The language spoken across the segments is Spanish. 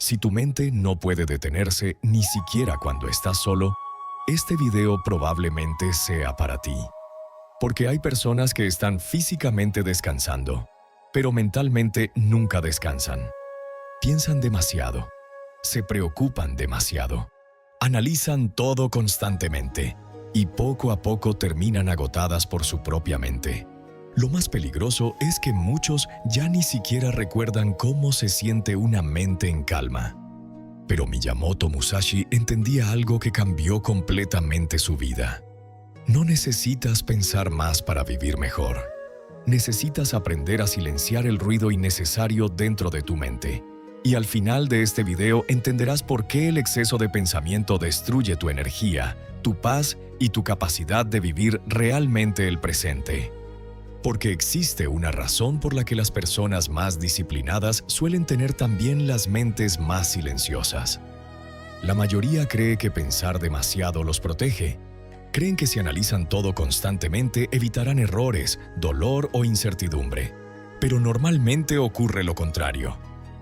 Si tu mente no puede detenerse ni siquiera cuando estás solo, este video probablemente sea para ti. Porque hay personas que están físicamente descansando, pero mentalmente nunca descansan. Piensan demasiado, se preocupan demasiado, analizan todo constantemente y poco a poco terminan agotadas por su propia mente. Lo más peligroso es que muchos ya ni siquiera recuerdan cómo se siente una mente en calma. Pero Miyamoto Musashi entendía algo que cambió completamente su vida. No necesitas pensar más para vivir mejor. Necesitas aprender a silenciar el ruido innecesario dentro de tu mente. Y al final de este video entenderás por qué el exceso de pensamiento destruye tu energía, tu paz y tu capacidad de vivir realmente el presente. Porque existe una razón por la que las personas más disciplinadas suelen tener también las mentes más silenciosas. La mayoría cree que pensar demasiado los protege. Creen que si analizan todo constantemente evitarán errores, dolor o incertidumbre. Pero normalmente ocurre lo contrario.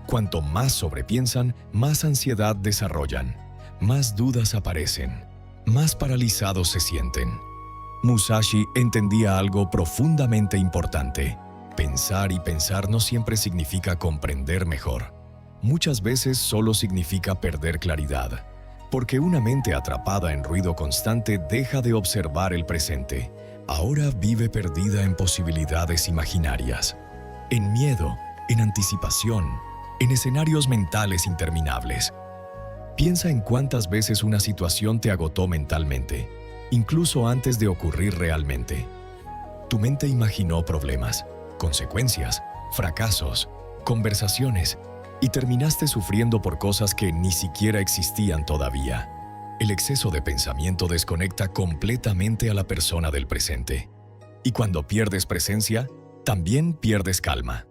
Cuanto más sobrepiensan, más ansiedad desarrollan, más dudas aparecen, más paralizados se sienten. Musashi entendía algo profundamente importante. Pensar y pensar no siempre significa comprender mejor. Muchas veces solo significa perder claridad, porque una mente atrapada en ruido constante deja de observar el presente. Ahora vive perdida en posibilidades imaginarias, en miedo, en anticipación, en escenarios mentales interminables. Piensa en cuántas veces una situación te agotó mentalmente, incluso antes de ocurrir realmente. Tu mente imaginó problemas, consecuencias, fracasos, conversaciones, y terminaste sufriendo por cosas que ni siquiera existían todavía. El exceso de pensamiento desconecta completamente a la persona del presente. Y cuando pierdes presencia, también pierdes calma.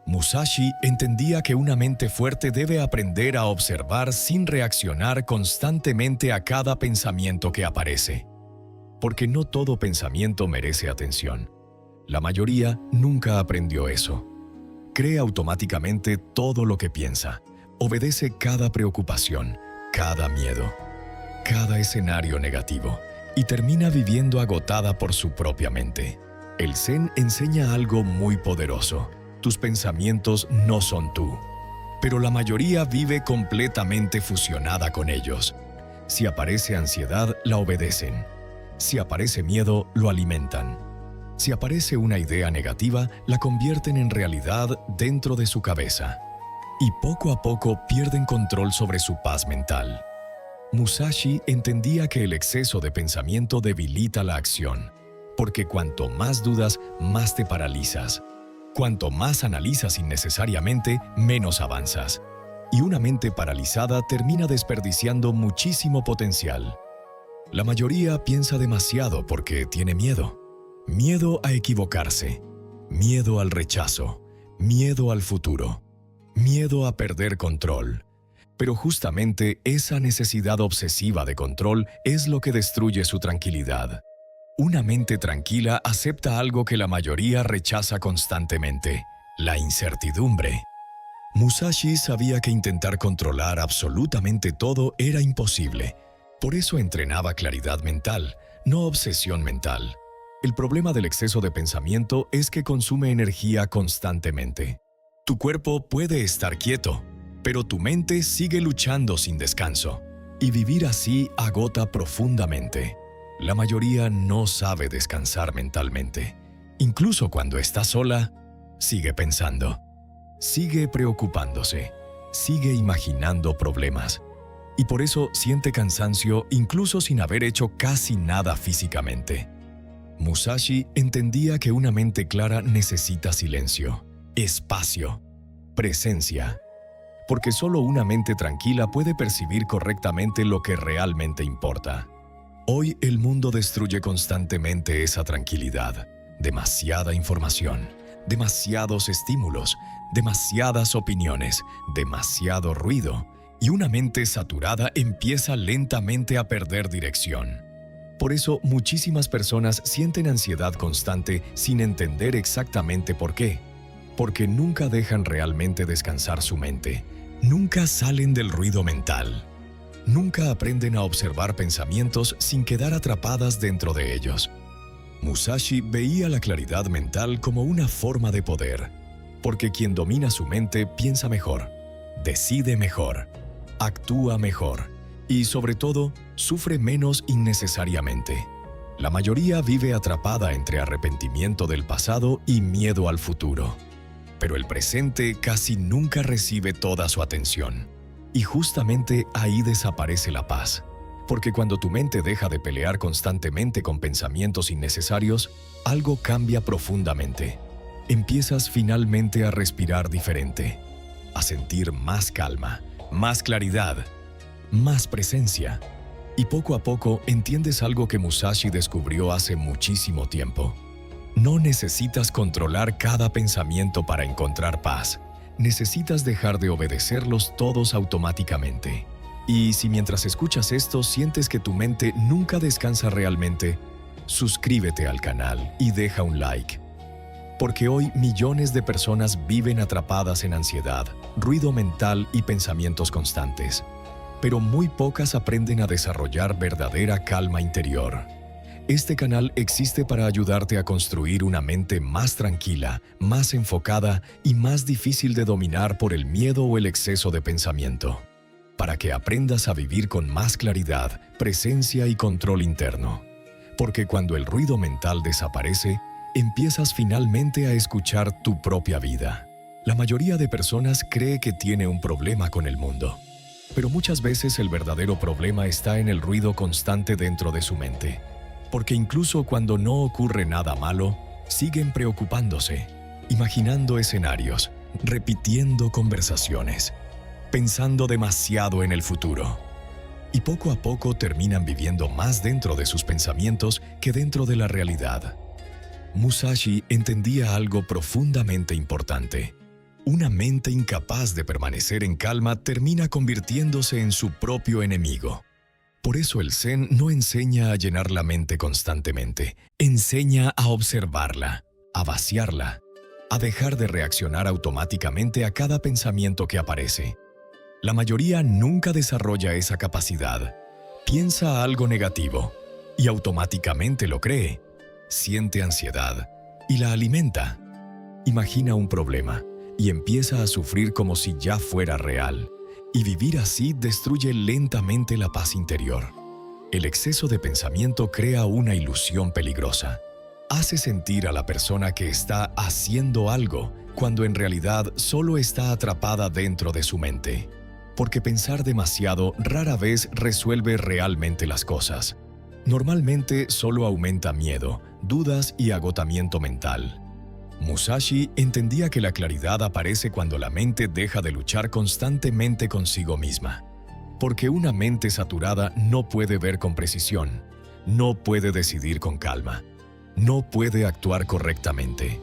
Musashi entendía que una mente fuerte debe aprender a observar sin reaccionar constantemente a cada pensamiento que aparece. Porque no todo pensamiento merece atención. La mayoría nunca aprendió eso. Cree automáticamente todo lo que piensa, obedece cada preocupación, cada miedo, cada escenario negativo y termina viviendo agotada por su propia mente. El Zen enseña algo muy poderoso. Tus pensamientos no son tú, pero la mayoría vive completamente fusionada con ellos. Si aparece ansiedad, la obedecen. Si aparece miedo, lo alimentan. Si aparece una idea negativa, la convierten en realidad dentro de su cabeza. Y poco a poco pierden control sobre su paz mental. Musashi entendía que el exceso de pensamiento debilita la acción, porque cuanto más dudas, más te paralizas. Cuanto más analizas innecesariamente, menos avanzas. Y una mente paralizada termina desperdiciando muchísimo potencial. La mayoría piensa demasiado porque tiene miedo. Miedo a equivocarse, miedo al rechazo, miedo al futuro, miedo a perder control. Pero justamente esa necesidad obsesiva de control es lo que destruye su tranquilidad. Una mente tranquila acepta algo que la mayoría rechaza constantemente: la incertidumbre. Musashi sabía que intentar controlar absolutamente todo era imposible. Por eso entrenaba claridad mental, no obsesión mental. El problema del exceso de pensamiento es que consume energía constantemente. Tu cuerpo puede estar quieto, pero tu mente sigue luchando sin descanso. Y vivir así agota profundamente. La mayoría no sabe descansar mentalmente. Incluso cuando está sola, sigue pensando. Sigue preocupándose. Sigue imaginando problemas. Y por eso siente cansancio incluso sin haber hecho casi nada físicamente. Musashi entendía que una mente clara necesita silencio, espacio, presencia, porque solo una mente tranquila puede percibir correctamente lo que realmente importa. Hoy el mundo destruye constantemente esa tranquilidad. Demasiada información, demasiados estímulos, demasiadas opiniones, demasiado ruido, y una mente saturada empieza lentamente a perder dirección. Por eso, muchísimas personas sienten ansiedad constante sin entender exactamente por qué. Porque nunca dejan realmente descansar su mente. nunca salen del ruido mental. Nunca aprenden a observar pensamientos sin quedar atrapadas dentro de ellos. Musashi veía la claridad mental como una forma de poder, porque quien domina su mente piensa mejor, decide mejor, actúa mejor y, sobre todo, sufre menos innecesariamente. La mayoría vive atrapada entre arrepentimiento del pasado y miedo al futuro. Pero el presente casi nunca recibe toda su atención. Y justamente ahí desaparece la paz. Porque cuando tu mente deja de pelear constantemente con pensamientos innecesarios, algo cambia profundamente. Empiezas finalmente a respirar diferente, a sentir más calma, más claridad, más presencia. Y poco a poco entiendes algo que Musashi descubrió hace muchísimo tiempo. No necesitas controlar cada pensamiento para encontrar paz. Necesitas dejar de obedecerlos todos automáticamente. Y si mientras escuchas esto sientes que tu mente nunca descansa realmente, suscríbete al canal y deja un like. Porque hoy millones de personas viven atrapadas en ansiedad, ruido mental y pensamientos constantes. Pero muy pocas aprenden a desarrollar verdadera calma interior. Este canal existe para ayudarte a construir una mente más tranquila, más enfocada y más difícil de dominar por el miedo o el exceso de pensamiento. Para que aprendas a vivir con más claridad, presencia y control interno. Porque cuando el ruido mental desaparece, empiezas finalmente a escuchar tu propia vida. La mayoría de personas cree que tiene un problema con el mundo. Pero muchas veces el verdadero problema está en el ruido constante dentro de su mente. Porque incluso cuando no ocurre nada malo, siguen preocupándose, imaginando escenarios, repitiendo conversaciones, pensando demasiado en el futuro. Y poco a poco terminan viviendo más dentro de sus pensamientos que dentro de la realidad. Musashi entendía algo profundamente importante. Una mente incapaz de permanecer en calma termina convirtiéndose en su propio enemigo. Por eso el Zen no enseña a llenar la mente constantemente, enseña a observarla, a vaciarla, a dejar de reaccionar automáticamente a cada pensamiento que aparece. La mayoría nunca desarrolla esa capacidad. Piensa algo negativo y automáticamente lo cree. Siente ansiedad y la alimenta. Imagina un problema y empieza a sufrir como si ya fuera real. Y vivir así destruye lentamente la paz interior. El exceso de pensamiento crea una ilusión peligrosa. Hace sentir a la persona que está haciendo algo, cuando en realidad solo está atrapada dentro de su mente. Porque pensar demasiado rara vez resuelve realmente las cosas. Normalmente solo aumenta miedo, dudas y agotamiento mental. Musashi entendía que la claridad aparece cuando la mente deja de luchar constantemente consigo misma. Porque una mente saturada no puede ver con precisión, no puede decidir con calma, no puede actuar correctamente.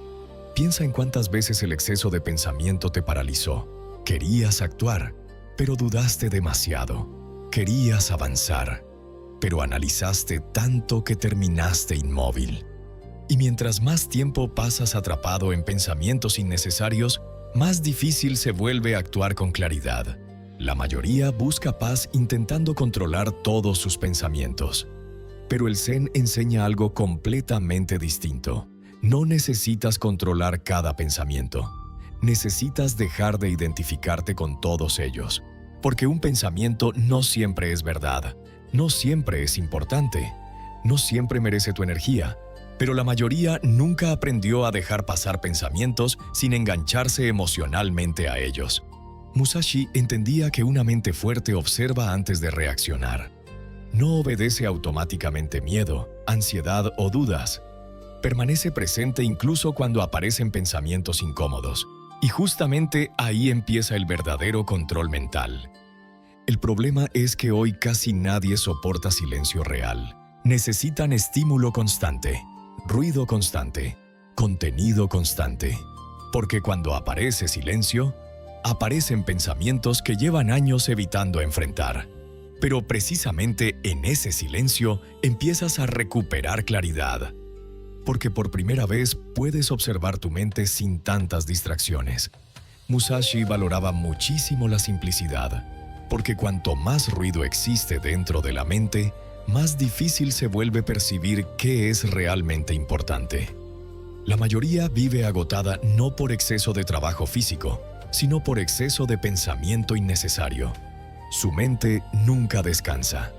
Piensa en cuántas veces el exceso de pensamiento te paralizó. Querías actuar, pero dudaste demasiado. Querías avanzar, pero analizaste tanto que terminaste inmóvil. Y mientras más tiempo pasas atrapado en pensamientos innecesarios, más difícil se vuelve actuar con claridad. La mayoría busca paz intentando controlar todos sus pensamientos. Pero el Zen enseña algo completamente distinto. No necesitas controlar cada pensamiento. Necesitas dejar de identificarte con todos ellos. Porque un pensamiento no siempre es verdad, no siempre es importante, no siempre merece tu energía. Pero la mayoría nunca aprendió a dejar pasar pensamientos sin engancharse emocionalmente a ellos. Musashi entendía que una mente fuerte observa antes de reaccionar. No obedece automáticamente miedo, ansiedad o dudas. Permanece presente incluso cuando aparecen pensamientos incómodos. Y justamente ahí empieza el verdadero control mental. El problema es que hoy casi nadie soporta silencio real. Necesitan estímulo constante. Ruido constante, contenido constante. Porque cuando aparece silencio, aparecen pensamientos que llevan años evitando enfrentar. Pero precisamente en ese silencio empiezas a recuperar claridad. Porque por primera vez puedes observar tu mente sin tantas distracciones. Musashi valoraba muchísimo la simplicidad, porque cuanto más ruido existe dentro de la mente, más difícil se vuelve percibir qué es realmente importante. La mayoría vive agotada no por exceso de trabajo físico, sino por exceso de pensamiento innecesario. Su mente nunca descansa,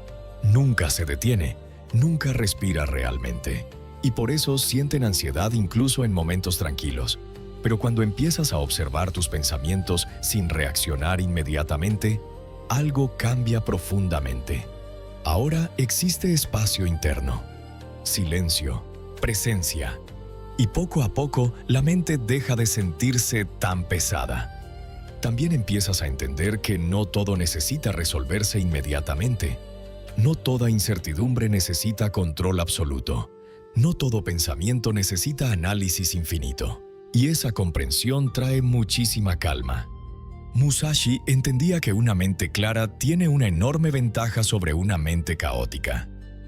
nunca se detiene, nunca respira realmente, y por eso sienten ansiedad incluso en momentos tranquilos. Pero cuando empiezas a observar tus pensamientos sin reaccionar inmediatamente, algo cambia profundamente. Ahora existe espacio interno, silencio, presencia, y poco a poco la mente deja de sentirse tan pesada. También empiezas a entender que no todo necesita resolverse inmediatamente. No toda incertidumbre necesita control absoluto. No todo pensamiento necesita análisis infinito. Y esa comprensión trae muchísima calma. Musashi entendía que una mente clara tiene una enorme ventaja sobre una mente caótica,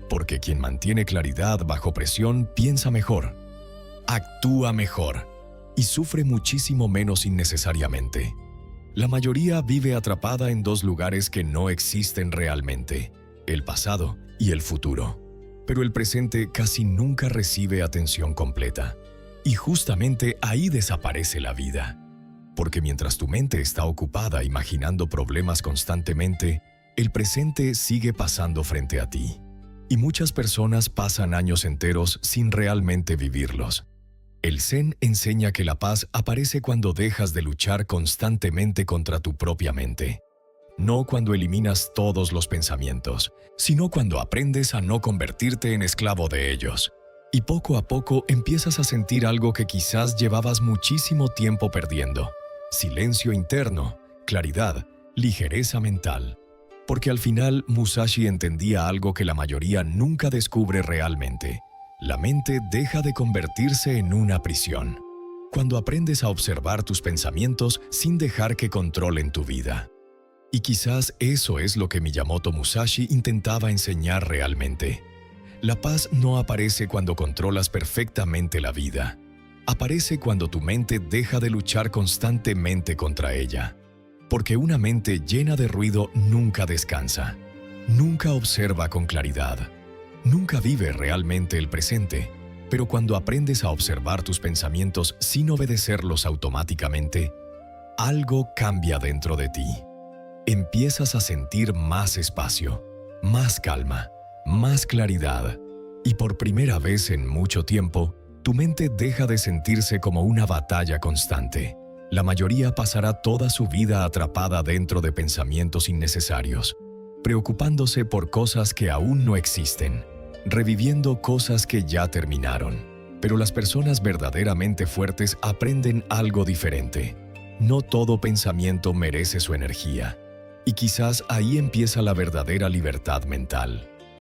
porque quien mantiene claridad bajo presión piensa mejor, actúa mejor y sufre muchísimo menos innecesariamente. La mayoría vive atrapada en dos lugares que no existen realmente, el pasado y el futuro, pero el presente casi nunca recibe atención completa. Y justamente ahí desaparece la vida. Porque mientras tu mente está ocupada imaginando problemas constantemente, el presente sigue pasando frente a ti. Y muchas personas pasan años enteros sin realmente vivirlos. El Zen enseña que la paz aparece cuando dejas de luchar constantemente contra tu propia mente. No cuando eliminas todos los pensamientos, sino cuando aprendes a no convertirte en esclavo de ellos. Y poco a poco empiezas a sentir algo que quizás llevabas muchísimo tiempo perdiendo. Silencio interno, claridad, ligereza mental. Porque al final Musashi entendía algo que la mayoría nunca descubre realmente. La mente deja de convertirse en una prisión cuando aprendes a observar tus pensamientos sin dejar que controlen tu vida. Y quizás eso es lo que Miyamoto Musashi intentaba enseñar realmente. La paz no aparece cuando controlas perfectamente la vida. Aparece cuando tu mente deja de luchar constantemente contra ella. Porque una mente llena de ruido nunca descansa, nunca observa con claridad, nunca vive realmente el presente. Pero cuando aprendes a observar tus pensamientos sin obedecerlos automáticamente, algo cambia dentro de ti. Empiezas a sentir más espacio, más calma, más claridad, y por primera vez en mucho tiempo, tu mente deja de sentirse como una batalla constante. La mayoría pasará toda su vida atrapada dentro de pensamientos innecesarios, preocupándose por cosas que aún no existen, reviviendo cosas que ya terminaron. Pero las personas verdaderamente fuertes aprenden algo diferente. No todo pensamiento merece su energía. Y quizás ahí empieza la verdadera libertad mental.